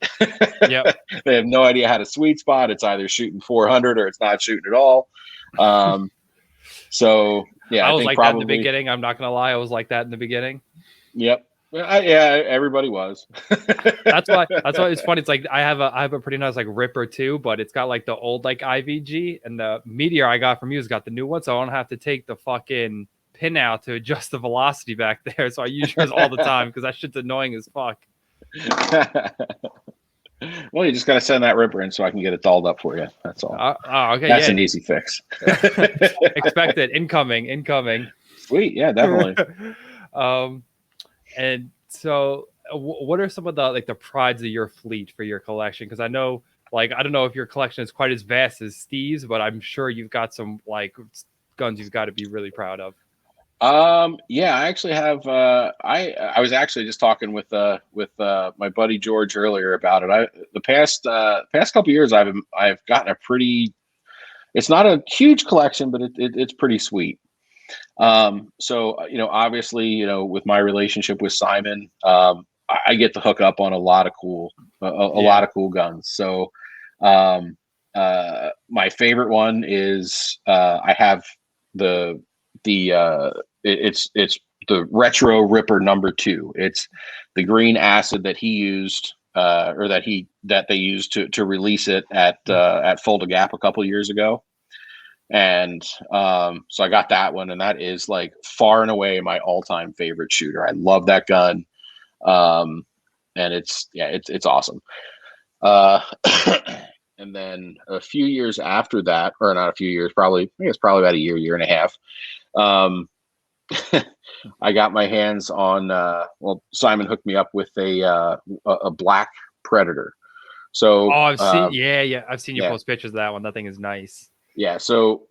Yeah. They have no idea how to sweet spot. It's either shooting 400 or it's not shooting at all. So yeah, I was like that in the beginning. I'm not gonna lie, I was like that in the beginning. Yep. Yeah, everybody was. That's why it's funny. It's like I have a pretty nice like Ripper too, but it's got like the old like IVG, and the Meteor I got from you has got the new one, so I don't have to take the fucking pin out to adjust the velocity back there. So I use yours all the time because that shit's annoying as fuck. Well, you just got to send that Ripper in so I can get it dolled up for you. That's all. Okay, that's an easy fix. Expected. Incoming. Sweet, yeah, definitely. And so what are some of the prides of your fleet for your collection? Because I know, like, I don't know if your collection is quite as vast as Steve's, but I'm sure you've got some like guns you've got to be really proud of. Yeah, I actually have. I was actually just talking with my buddy George earlier about it. The past couple of years, I've gotten a pretty. It's not a huge collection, but it's pretty sweet. So obviously, with my relationship with Simon, I get to hook up on a lot of cool guns. So, my favorite one is I have it's the Retro Ripper #2. It's the green acid that he used, or that they used to release it at Fulda Gap a couple years ago. And so I got that one, and that is like far and away my all-time favorite shooter. I love that gun. And it's awesome. And then a few years after that, or not a few years, I think it's probably about a year and a half. I got my hands on, Simon hooked me up with a black Predator. So, I've seen, I've seen you post pictures of that one. That thing is nice. Yeah. So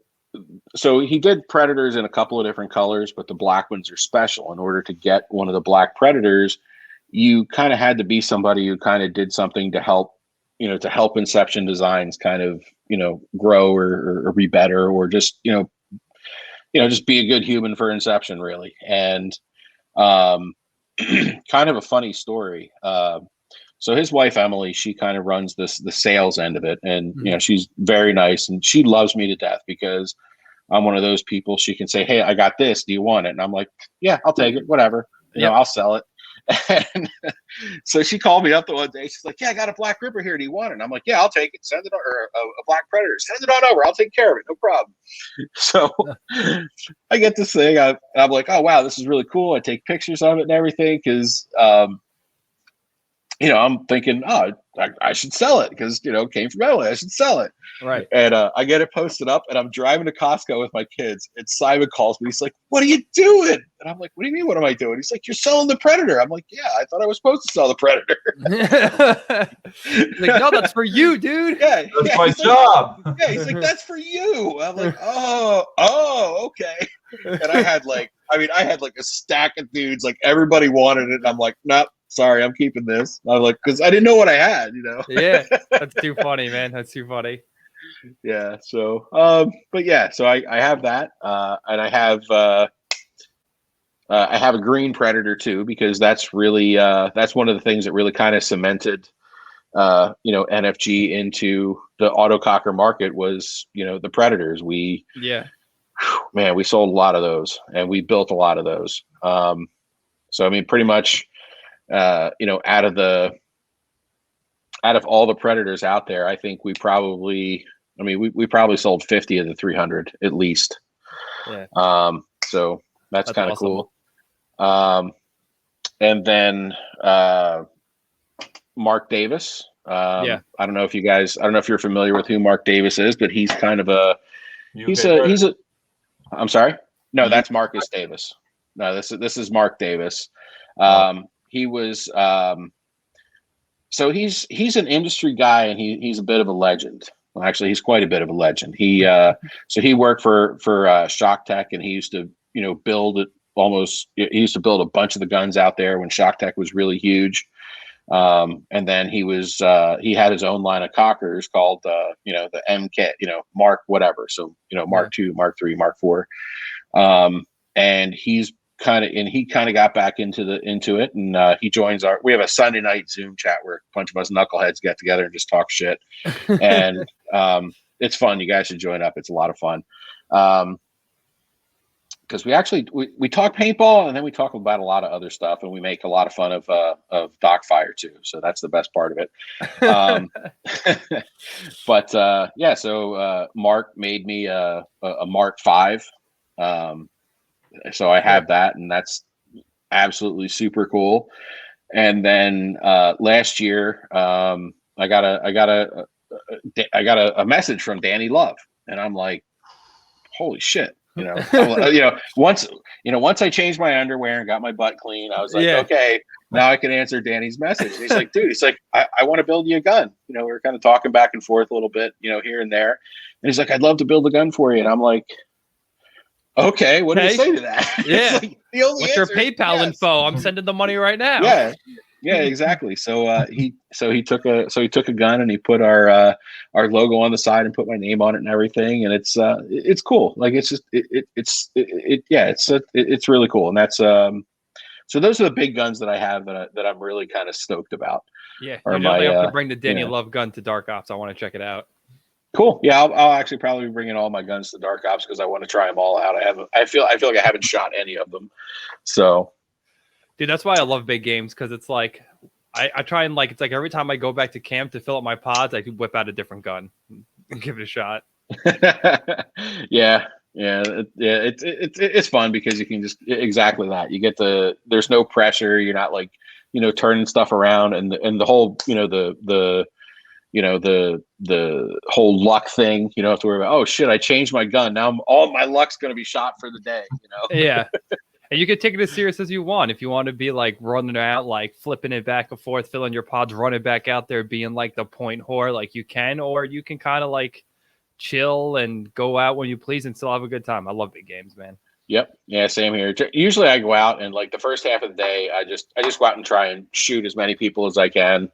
he did Predators in a couple of different colors, but the black ones are special. In order to get one of the black Predators, you kind of had to be somebody who kind of did something to help Inception Designs kind of, grow or be better, or just, just be a good human for Inception, really. And kind of a funny story. So his wife, Emily, she kind of runs the sales end of it. And, she's very nice, and she loves me to death because I'm one of those people. She can say, hey, I got this. Do you want it? And I'm like, yeah, I'll take it. Whatever. I'll sell it. And so she called me up the one day. She's like, yeah, I got a black Ripper here. Do you want it? And I'm like, yeah, I'll take it. Send it, or a black Predator. Send it on over. I'll take care of it. No problem. So I get this thing. I'm like, oh, wow, this is really cool. I take pictures of it and everything because, I'm thinking, oh, I should sell it because, it came from Emily. I should sell it. Right. And I get it posted up, and I'm driving to Costco with my kids, and Simon calls me. He's like, what are you doing? And I'm like, what do you mean, what am I doing? He's like, you're selling the Predator. I'm like, yeah, I thought I was supposed to sell the Predator. He's like, no, that's for you, dude. Yeah, That's my job. Yeah, he's like, that's for you. I'm like, oh, okay. And I had like a stack of dudes, like everybody wanted it. And I'm like, nope, sorry, I'm keeping this. I'm like, because I didn't know what I had, Yeah, that's too funny, man. That's too funny. Yeah. So, but yeah, so I have that, and I have a green Predator too, because that's really that's one of the things that really kind of cemented NFG into the autococker market was the Predators. We sold a lot of those, and we built a lot of those. So I mean, pretty much out of all the Predators out there, I think we probably sold 50 of the 300 at least. Yeah. So that's kind of awesome. Cool. And then Mark Davis. I don't know if you're familiar with who Mark Davis is, but he's kind of I'm sorry. No, that's Marcus Davis. No, this is Mark Davis. He was so he's an industry guy, and he's a bit of a legend. Well, actually, he's quite a bit of a legend. He worked for Shock Tech, and he used to build a bunch of the guns out there when Shock Tech was really huge. And then he had his own line of cockers called the MK, Mark whatever. So Mark II, Mark III, Mark IV. And he kind of got back into it, and he joins we have a Sunday night Zoom chat where a bunch of us knuckleheads get together and just talk shit. And it's fun. You guys should join up. It's a lot of fun. Because we talk paintball, and then we talk about a lot of other stuff, and we make a lot of fun of Doc Fire too. So that's the best part of it. But so Mark made me a Mark V. So I have that, and that's absolutely super cool. And then last year, I got a message from Danny Love, and I'm like, holy shit. Once I changed my underwear and got my butt clean, I was like, okay, now I can answer Danny's message. And he's like, dude, I want to build you a gun. We were kind of talking back and forth a little bit, here and there. And he's like, I'd love to build a gun for you. And I'm like, okay, what do you say to that? Yeah. What's your PayPal info? I'm sending the money right now. Yeah, exactly. So he took a gun, and he put our logo on the side and put my name on it and everything, and it's cool. Like it's just it's really cool, and that's so those are the big guns that I have that I'm really kind of stoked about. Yeah, you definitely have to bring the Danny Love gun to Dark Ops. I want to check it out. Cool. Yeah, I'll actually probably be bringing all my guns to Dark Ops because I want to try them all out. I feel like I haven't shot any of them, so. Dude, that's why I love big games, because it's like I try and it's like every time I go back to camp to fill up my pods, I can whip out a different gun and give it a shot. Yeah. It's fun because you can just exactly that. You get there's no pressure. You're not turning stuff around, and the whole the whole luck thing. You don't have to worry about, oh shit, I changed my gun. Now all my luck's going to be shot for the day. Yeah. And you can take it as serious as you want. If you want to be running out, flipping it back and forth, filling your pods, running back out there, being the point whore, you can, or you can kind of chill and go out when you please and still have a good time. I love big games, man. Yep. Yeah, same here. Usually I go out and the first half of the day, I just go out and try and shoot as many people as I can.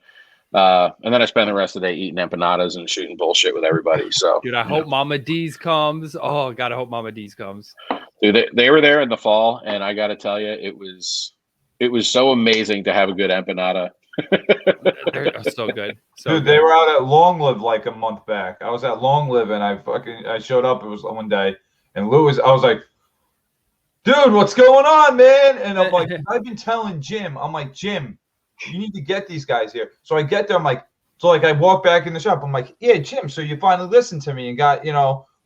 And then I spend the rest of the day eating empanadas and shooting bullshit with everybody. So, dude, I hope Mama D's comes. Oh God, I hope Mama D's comes. Dude, they were there in the fall, and I got to tell you, it was so amazing to have a good empanada. They're so good. Dude, they were out at Long Live a month back. I was at Long Live, and I showed up. It was one day, and I was like, dude, what's going on, man? And I'm like, I've been telling Jim. I'm like, Jim, you need to get these guys here. So I get there. I'm like, I walk back in the shop. I'm like, yeah, Jim. So you finally listened to me and got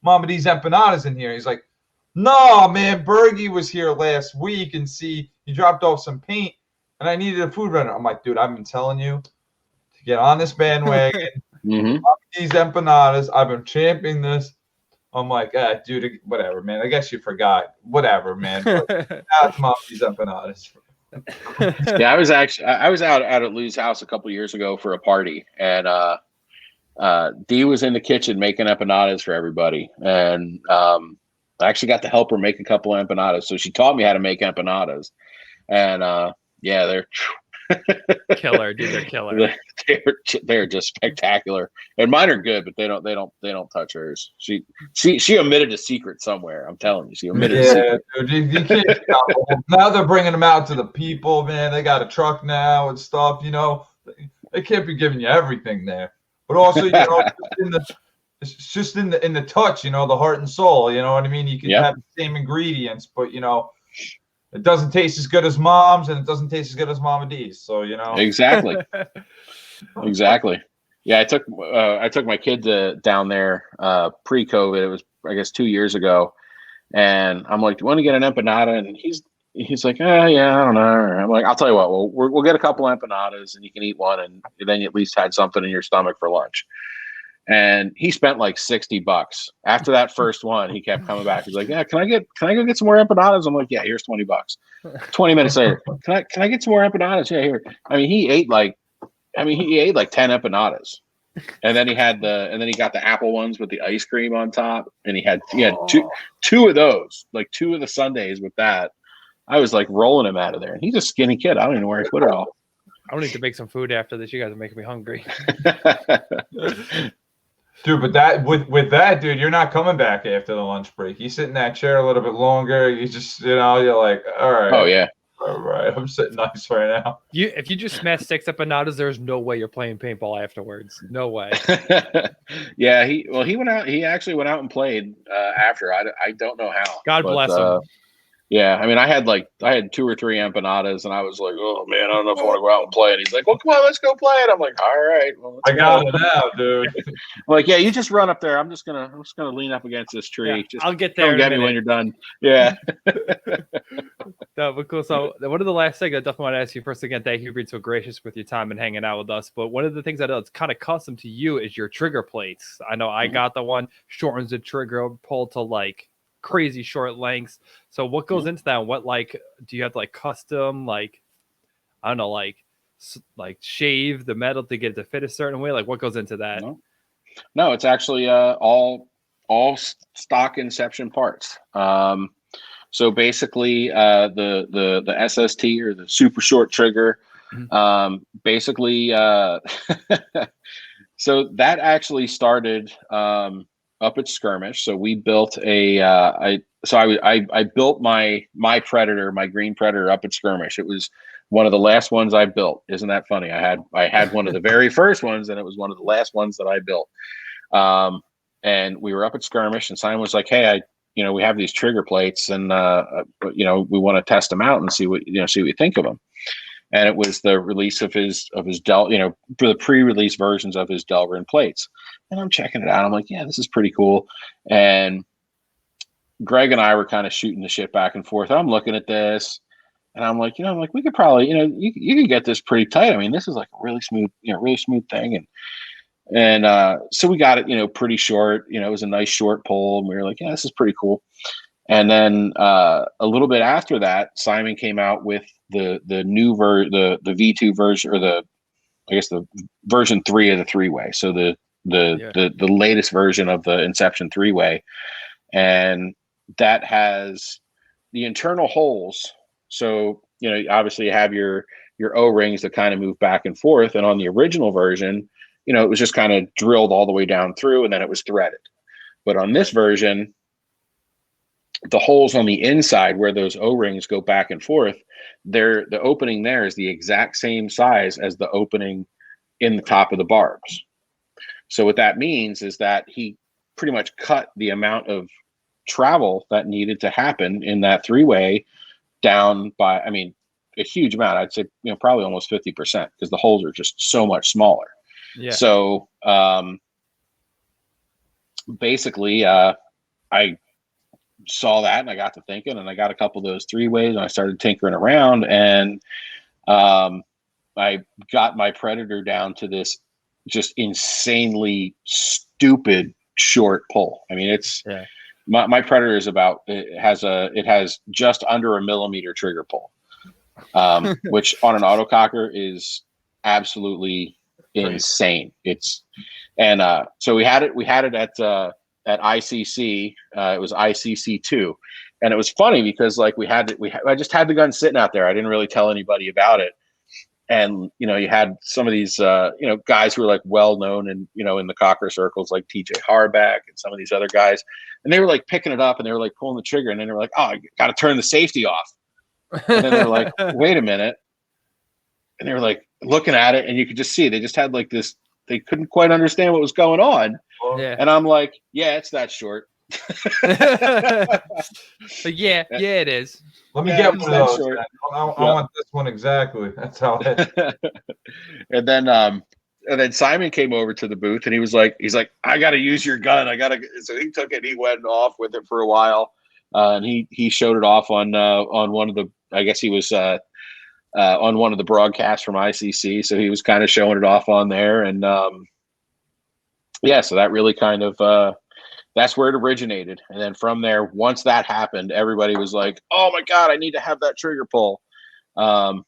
Mama D's empanadas in here. He's like, no, man, Bergie was here last week, and he dropped off some paint, and I needed a food runner. I'm like, dude, I've been telling you to get on this bandwagon. These empanadas, I've been championing this. I'm like, dude, whatever, man. I guess you forgot. Whatever, man. These empanadas. Yeah, I was out at Lou's house a couple years ago for a party, and Dee was in the kitchen making empanadas for everybody, and I actually got to help her make a couple of empanadas. So she taught me how to make empanadas, and yeah, they're Killer, dude. They're killer. they're just spectacular, and mine are good, but they don't touch hers. She omitted a secret somewhere. I'm telling you, she omitted a secret. Dude, you can't now they're bringing them out to the people, man. They got a truck now and stuff. They can't be giving you everything there, but also it's just in the touch, the heart and soul. You know what I mean? You can have the same ingredients, but it doesn't taste as good as mom's, and it doesn't taste as good as Mama D's. So Exactly. Yeah, I took my kid down there pre-COVID. It was, I guess, 2 years ago, and I'm like, "Do you want to get an empanada?" And he's like, yeah, I don't know. I'm like, "I'll tell you what, we'll get a couple empanadas, and you can eat one, and then you at least had something in your stomach for lunch." And he spent like $60. After that first one, he kept coming back. He's like, "Yeah, can I go get some more empanadas?" I'm like, "Yeah, here's $20." 20 minutes later, can I get some more empanadas? Yeah, here. I mean, he ate like 10 empanadas. And then he got the apple ones with the ice cream on top, and he had two of those, like 2 of the sundaes with that. I was like rolling him out of there, and he's a skinny kid. I don't even know where he put it all. I don't need to make some food after this. You guys are making me hungry. Dude, but that with that, dude, you're not coming back after the lunch break. You sit in that chair a little bit longer. You just, you're like, all right. Oh yeah. All right, I'm sitting nice right now. If you just smash 6 empanadas, there's no way you're playing paintball afterwards. No way. Yeah, he went out. He actually went out and played after. I don't know how. God bless him. Yeah, I mean, I had 2 or 3 empanadas, and I was like, "Oh man, I don't know if I want to go out and play." And he's like, "Well, come on, let's go play it." I'm like, "All right, well, I got it now, dude." I'm like, "Yeah, you just run up there. I'm just gonna lean up against this tree. Yeah, just I'll get there. Come get me when you're done." Yeah. No, but cool. So one of the last things I definitely want to ask you first again, thank you for being so gracious with your time and hanging out with us. But one of the things I know that's kind of custom to you is your trigger plates. I know I got the one, shortens the trigger pull to like crazy short lengths. So what goes into that? What do you have custom I don't know like shave the metal to get it to fit a certain way? Like what goes into that? No, it's actually all stock Inception parts. So basically, the SST or the super short trigger, basically, so that actually started up at Skirmish. So we built I built my Predator, my green Predator, up at Skirmish. It was one of the last ones I built. Isn't that funny? I had one of the very first ones, and it was one of the last ones that I built. And we were up at Skirmish, and Simon was like, "Hey, we have these trigger plates, and we want to test them out and see what you think of them." And it was the release of his Del, for the pre-release versions of his Delrin plates. And I'm checking it out. I'm like, "Yeah, this is pretty cool." And Greg and I were kind of shooting the shit back and forth. I'm looking at this, and I'm like, we could probably, you could get this pretty tight. I mean, this is like a really smooth thing, and so we got it, pretty short. It was a nice short pole, and we were like, "Yeah, this is pretty cool." And then a little bit after that, Simon came out with the new the V2 version, or the version 3 of the 3-way. So the latest version of the Inception 3-way, and that has the internal holes. So obviously you have your O-rings that kind of move back and forth, and on the original version, it was just kind of drilled all the way down through, and then it was threaded. But on this version, the holes on the inside where those O-rings go back and forth, the opening there is the exact same size as the opening in the top of the barbs. So what that means is that he pretty much cut the amount of travel that needed to happen in that 3-way down by, a huge amount. I'd say, probably almost 50%, because the holes are just so much smaller. Yeah. So basically, I saw that, and I got to thinking, and I got a couple of those 3-ways, and I started tinkering around, and I got my Predator down to this just insanely stupid short pull. It's my Predator is it has just under a millimeter trigger pull. which on an autococker is absolutely insane. So we had it at ICC. It was ICC 2, and it was funny because like I just had the gun sitting out there. I didn't really tell anybody about it. And, you had some of these, guys who were like well known and, in the cocker circles, like TJ Harback and some of these other guys. And they were like picking it up and they were like pulling the trigger. And then they were like, oh, I got to turn the safety off. And then they were like, wait a minute. And they were like looking at it and you could just see they just had like this. They couldn't quite understand what was going on. Yeah. And I'm like, yeah, it's that short. But yeah, it is. Let me get one of those. I want this one exactly. That's how it. And then Simon came over to the booth and he's like, I got to use your gun. So he took it. And he went off with it for a while, and he showed it off on one of the. I guess he was on one of the broadcasts from ICC. So he was kind of showing it off on there, and so that really kind of. That's where it originated. And then from there, once that happened, everybody was like, oh my God, I need to have that trigger pull.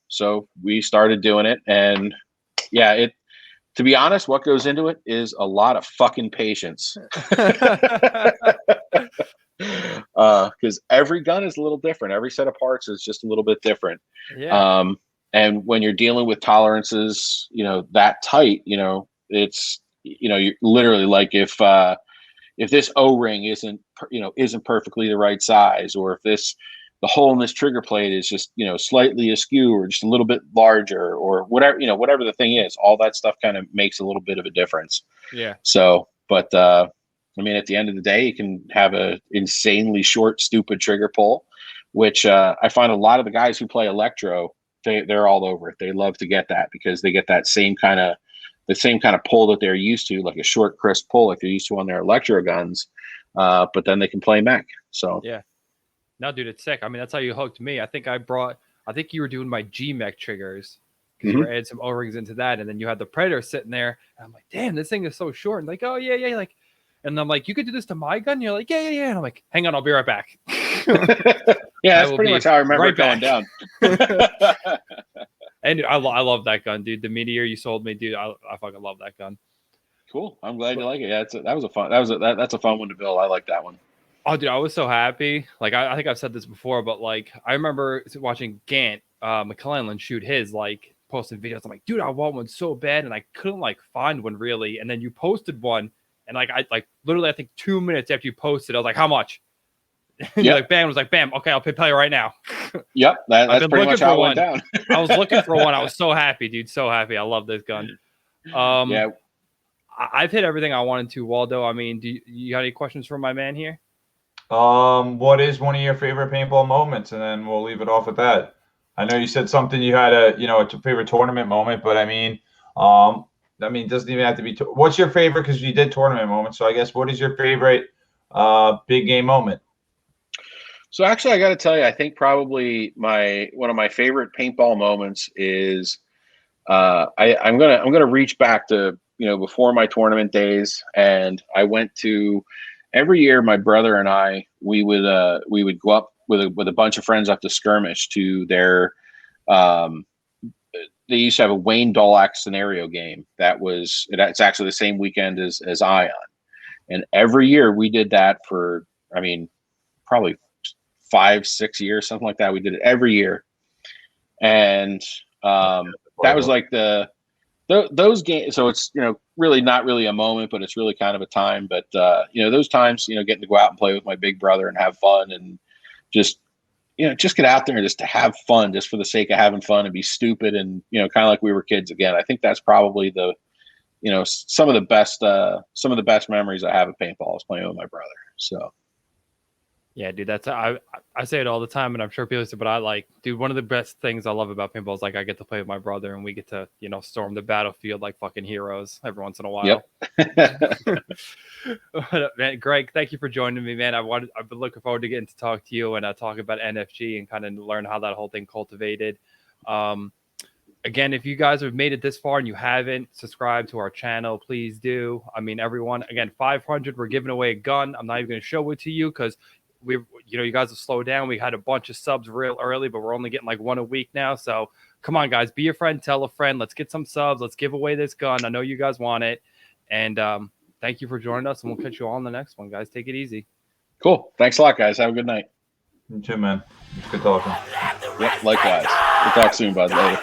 So we started doing it. And to be honest, what goes into it is a lot of fucking patience. Because every gun is a little different. Every set of parts is just a little bit different. Yeah. And when you're dealing with tolerances, that tight, it's, you're literally like if this O-ring isn't perfectly the right size, or if the hole in this trigger plate is just, slightly askew or just a little bit larger or whatever, whatever the thing is, all that stuff kind of makes a little bit of a difference. Yeah. So, but, at the end of the day, you can have a insanely short, stupid trigger pull, which, I find a lot of the guys who play electro, they're all over it. They love to get that because they get that same kind of pull that they're used to, like a short, crisp pull like they're used to on their electro guns. But then they can play mech. So yeah. No, dude, it's sick. I mean, that's how you hooked me. I think you were doing my G mech triggers because you were adding some O-rings into that, and then you had the Predator sitting there. And I'm like, damn, this thing is so short. And like, oh yeah, like, and I'm like, you could do this to my gun. And you're like, yeah. And I'm like, hang on, I'll be right back. Yeah, that's pretty much how I remember it going down. And dude, I love that gun, dude. The Meteor you sold me, dude. I fucking love that gun. Cool. I'm glad you like it. Yeah, that's a fun one to build. I like that one. Oh, dude, I was so happy. Like, I think I've said this before, but like, I remember watching Gant McClellan shoot his, like, posting videos. I'm like, dude, I want one so bad, and I couldn't like find one really. And then you posted one, and like, I literally, I think 2 minutes after you posted, I was like, how much? And you're like, bam. I was like, bam. Okay, I'll pay you right now. Yep, that's pretty much how it went down. I was looking for one. I was so happy, dude. So happy. I love this gun. Yeah. I've hit everything I wanted to, Waldo. I mean, do you got any questions from my man here? What is one of your favorite paintball moments? And then we'll leave it off at that. I know you said something you had a favorite tournament moment, but I mean, it doesn't even have to be. What's your favorite? Because you did tournament moments. So I guess what is your favorite big game moment? So actually, I got to tell you, I think probably one of my favorite paintball moments is I'm gonna reach back to before my tournament days, and I went to every year. My brother and I we would go up with a bunch of friends up to skirmish to their. They used to have a Wayne Dolac scenario game it's actually the same weekend as Ion, and every year we did that for probably 5-6 years, something like that. We did it every year, and that was like those games. So it's really not really a moment, but it's really kind of a time. But those times, getting to go out and play with my big brother and have fun and just get out there and just to have fun, just for the sake of having fun and be stupid and kind of like we were kids again. I think that's probably some of the best memories I have of paintball is playing with my brother. So. Yeah, dude, I say it all the time, and I'm sure people say, but one of the best things I love about paintball is like I get to play with my brother, and we get to storm the battlefield like fucking heroes every once in a while. Yep. Man, Greg, thank you for joining me, man. I've been looking forward to getting to talk to you and talk about NFG and kind of learn how that whole thing cultivated. Again, if you guys have made it this far and you haven't subscribed to our channel, please do. I mean, everyone, again, 500, we're giving away a gun. I'm not even going to show it to you because you guys have slowed down. We had a bunch of subs real early, but we're only getting like one a week now. So come on, guys, be a friend, tell a friend. Let's get some subs. Let's give away this gun. I know you guys want it. And thank you for joining us, and we'll catch you all on the next one, guys. Take it easy. Cool. Thanks a lot, guys. Have a good night. You too, man. It's good talking. Yep, likewise. We'll talk soon, bud. Later.